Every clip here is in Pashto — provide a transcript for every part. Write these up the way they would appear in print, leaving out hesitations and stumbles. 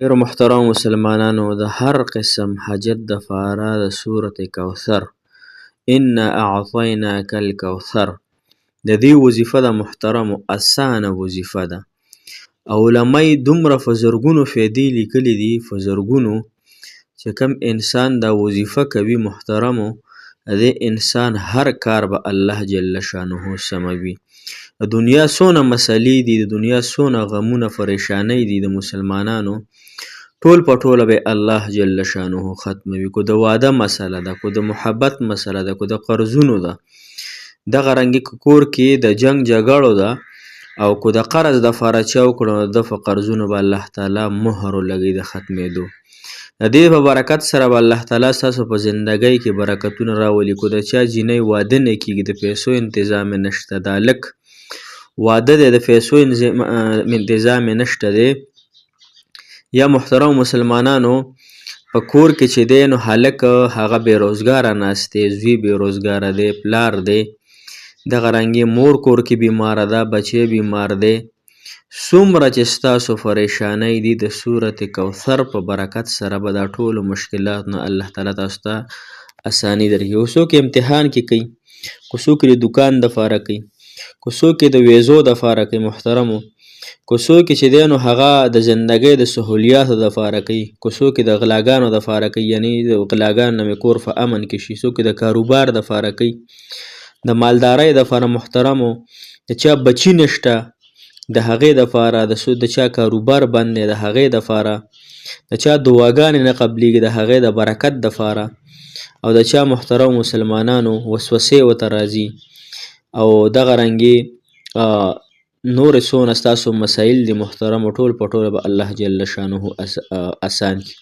ډیرو محترم مسلمانانو د هر قسم حاجت د فاره د سورة کوثر انا اعطیناک الکوثر د دې وظیفه د محترمو اسانه وظیفه ده او علماء دومره په زرګونو فیدې لیکلي دي په زرګونو چې کم انسان دا وظیفه کوي محترمو د انسان هر کار به الله جل شانه سموي د دنیا څونه مسلې دي د دنیا څونه غمونه پریشانۍ دي د مسلمانانو ټول په ټوله به الله جل شانه ختموي کو د واده مسله ده کو د محبت مسله ده کو د قرضونو ده دغه رنګي کور کې د جنگ جګړو ده او کو د قرض د فارچا وکړو د قرضونو به الله تعالی مهر لګي د ختمېدو د دې په برکت سره به الله تعالی تاسو په ژوندۍ کې برکتونه راولي کو د چا جنې واده نه کیږي د پیسو تنظیم نشته دا لک واده د پیسو تنظیم نشته دی یا محترم مسلمانانو په کور کې چې دی نو هلک هغه بیروزګاره ناست دی زوی بیروزګاره دی پلار دی دغه رنګې مور کور کې بیماره ده بچی بیمار دی څومره چې ستاسو پریشانۍ دي د سورة کوثر په برکت سره به دا ټولو مشکلات نه الله تعالی تاسو ته اساني درکړي خو څوک امتحان کې کوي خو څوک د دوکان دپاره کوي خو څوک د ویزو دپاره کوي محترمو کو څوک چې دی نو هغه د زندګۍ د سهولیاتو دپاره کوي کو څوک د غلاګانو دپاره کوي یعنی د غلاګانو نه مې کور په امن کې شي څوک د کاروبار دپاره کوي د مالدارۍ دپاره محترمو د چا بچي نشته د هغې دپاره د چا کاروبار بند دی د هغې دپاره د چا دعاګانې نه قبلیږي د هغې د برکت دپاره او د چا محترم مسلمانانو وسوسې ورته راځي او دغه رنګې نور څونه ستاسو مسایل دي محترمو ټول په ټوله به الله جل شانه اسان کړي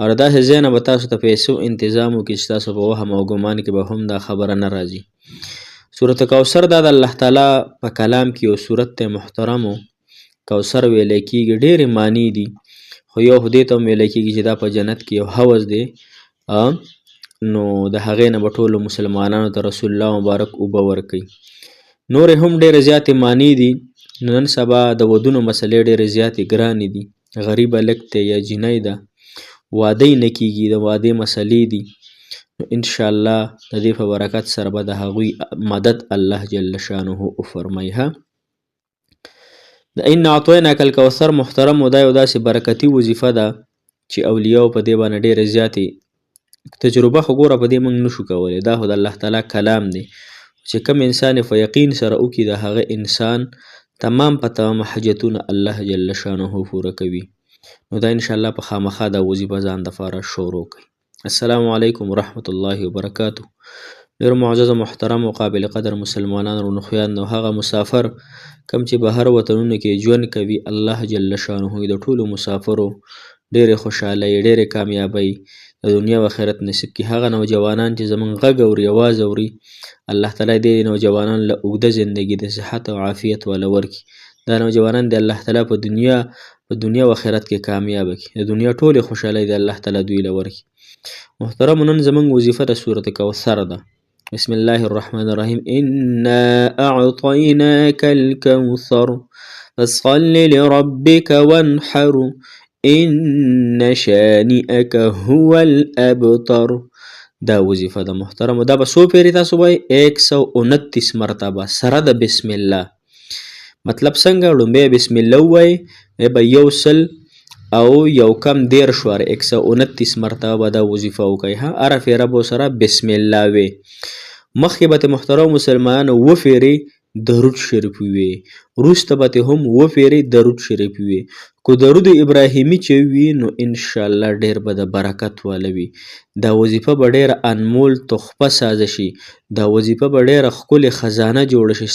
او داسې ځای نه به تاسو ته پیسو انتظام وکړي چې تاسو په وهم او ګمان کې به هم دا خبره نه راځي سورة کوثر دا د الله تعالی په کلام کې یو سورت دی محترمو کوثر ویلی کېږي ډېرې معنی دي خو یو خو دې ته هم ویلی کېږي چې دا په جنت کې یو حوض دی نو د هغې نه به ټولو مسلمانانو ته رسول الله مبارک اوبه ورکوي نورې هم ډېرې زیاتې معنی دي نن سبا د ودونو مسلې ډېرې زیاتې ګرانې دي غریب هلک دی یا جینۍ ده واده نه کېږي د وادې مسلې دي نو انشاءالله د دې په برکت سره به د هغوی مدد الله جل شانه وفرمایي د ان اعطیناک الکوثر محترم دا یو داسې برکتي وظیفه ده چې اولیاو په دې باندې ډېرې زیاتې تجربه خو ګوره په دې موږ نشو کولی دا خو د الله تعالی کلام دی چې کوم انسان په یقین سره وکړي د هغه انسان تمام په تمام حاجتونه الله جل شانه پوره کوي نو دا انشاءالله په خامخا دا وظیفه ځان دپاره شروع کړئ السلام علیکم ورحمة الله وبرکاته ډېر معزز او محترم او قابل قدر مسلمانان رونو خویندو هغه مسافر کم چې بهر وطنونو کې ژوند کوي الله جل شانه د ټولو مسافرو ډېرې خوشحالۍ ډېرې کامیابۍ د دنیا و آخرت نصیب کړي هغه نوجوانان چې زموږ غږ اوري اواز اوري الله تعالی دې نوجوانان له اوږده زندګي د صحت او عافیت والا ورکړي دا نوجوانان د الله تعالی په دنیا و آخرت کې کامیابه کړي د دنیا ټولې خوشحالۍ د الله تعالی دوی له ورکړي محترم نن زموږ وظیفه د سورة کوثر ده بسم الله الرحمن الرحیم انا اعطیناک الکوثر فصل لربک وانحر ان شانئک هو الابتر دا وظیفه ده محترم دا به څو پیرې تاسو وایي 129 مرتبه سره د بسم الله مطلب څنګه لومبی بسم الله ووایي به یو سل او یو کم 129 مرتبه به دا وظیفه وکړئ هره فیره به سره بسم الله وي مخکې به محترم مسلمانانو 2 فیرې درود شریف وي وروسته به هم 2 فیرې درود شریف وي کو درود ابراهیمی چې وي نو انشاءالله ډېر به د برکت والا وي دا وظیفه به ډېره انمول تحفه سازه شي دا وظیفه به ډېره ښکلې خزانه جوړه شي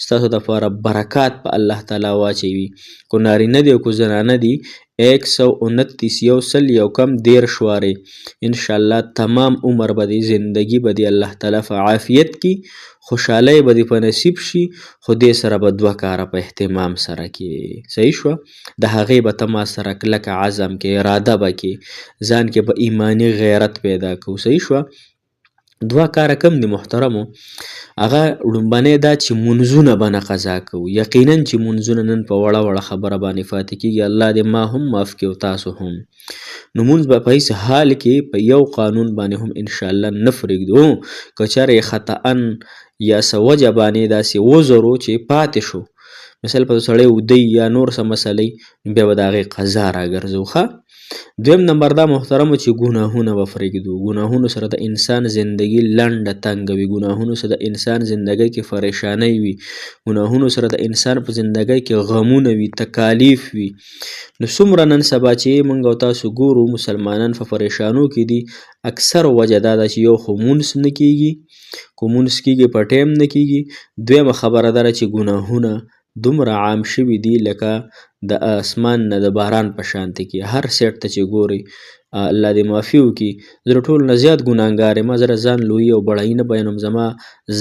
ستاسو دپاره برکات په الله تعالی واچوي کو نارینه دی او کو زنانه دي 129 یو سل یو کم 10 وارې انشاءالله تمام عمر به دی زندگی به دی الله تعالی په عافیت کې خوشحالۍ به دی په نصیب شي خو دې سره به 2 کاره په اهتمام سره کې صحیح شوه د هغې به ته ما سره کلکه عزم کې اراده به کې ځان کې به ایماني غیرت پیدا کوو صحیح شوه دوه کاره کم دي محترمو. هغه لومبنی دا چې منځونه به نه قضا کوو. یقینا چې منځونه نن په وړه وړه خبره باندې پاتې کېږي. الله دې ما هم معاف کړي او تاسو هم. نو مونځ به په هیڅ حال کې په یو قانون باندې هم انشاءالله نه پرېږدو. که چېرې خطأن یا څه وجه باندې داسې وزرو چې پاتې شو، مثال په سړی ودی یا نور څه مسئلې، بیا به د هغې قضا راګرځو. ښه، دویم نمبر دا محترمو چې ګناهونه به پرېږدو. ګناهونو سره د انسان زندگی لنډه تنګه وي. ګناهونو سره د انسان زندګۍ کې پریشانۍ وي. ګناهونو سره د انسان په زندګۍ کې غمونه وي، تکالیف وي. نو څومره نن سبا چې موږ او تاسو ګورو مسلمانان په پریشانو کې دي، اکثر وجه دا ده چې یو خو مونځ نه کېږي، که مونځ کېږي په ټایم نه کېږي. دویمه خبره دا ده چې ګناهونه دومره عام شوي دي لکه د اسمان نه د باران په شانتې کې. هر سیټ ته چې ګورئ، الله دې معافي وکړي، زه د ټولو نه زیات ګناهګار یم. زه د ځان لویي او بړایي نه بیانوم. زما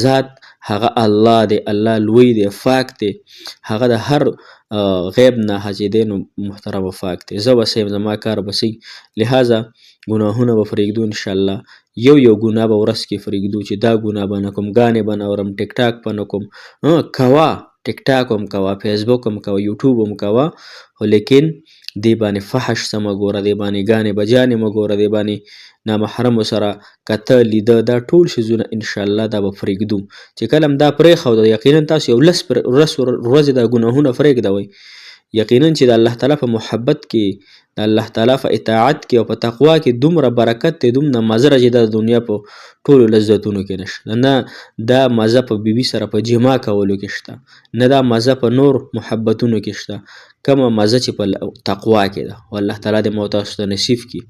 ذات هغه الله دی، الله لوی دی، پاک دی. هغه د هر غیب نه چې دی نو محترم او پاک دی. زه بس یم، زما کار بس وي. لہذا ګناهونه به پرېږدو انشاءالله. یو ګناه به ورځ کې پرېږدو چې دا ګناه به نه کوم، ګانې به نه اورم، ټیک ټاک به نه کوم. کوه، ټیک ټاک هم کوه، فیسبوک هم کوه، یوټیوب هم کوه، خو لیکن دې باندې فحش څه مه ګوره، دې باندې ګانې بجانې مه ګوره، دې باندې نامحرمو سره کته لیده، دا ټول شیزونه انشاءالله دا به پرېږدو. چې کله هم دا پرېښوده، یقینا تاسو یو لس ورځې دا ګناهونه پرېږدوئ. یقینا چې د الله تعالی په محبت کې، د الله تعالی په اطاعت کې او په تقوا کې دومره برکت دی، دومره مزه چې د دنیا په ټولو لذتونو کې نشته. نه دا مزه په بیبي سره په جما کولو کې شته، نه دا مزه په نور محبتونو کې شته، کومه مزه چې په تقوا کې ده. او الله تعالی دې مو تاسو ته نصیب کړي.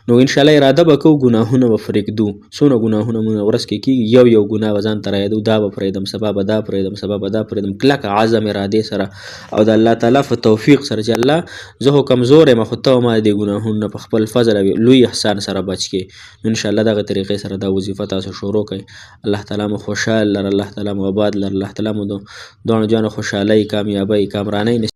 نو انشاءالله اراده به کوو ګناهونه به پرېږدو. څونه ګناهونه مونږ ورځ کې کېږي، یو ګناه به ځان ته رایادو، دا به پرېږدم، سبا به دا پرېږدم، سبا به دا پرېږدم، کلکه عزم ارادې سره او د الله تعالی په توفیق سره چې الله زه خو کمزور یم، خو ته ما دې ګناهونه په خپل فضل او لوی احسان سره بچ کړې. نو انشاءالله دغه طریقې سره دا وظیفه تاسو شروع کړئ. الله تعالی مو خوشحال لره، الله تعالی مو آباد لره، الله تعالی مو د دواړو جانو خوشحالۍ، کامیابۍ، کامرانۍ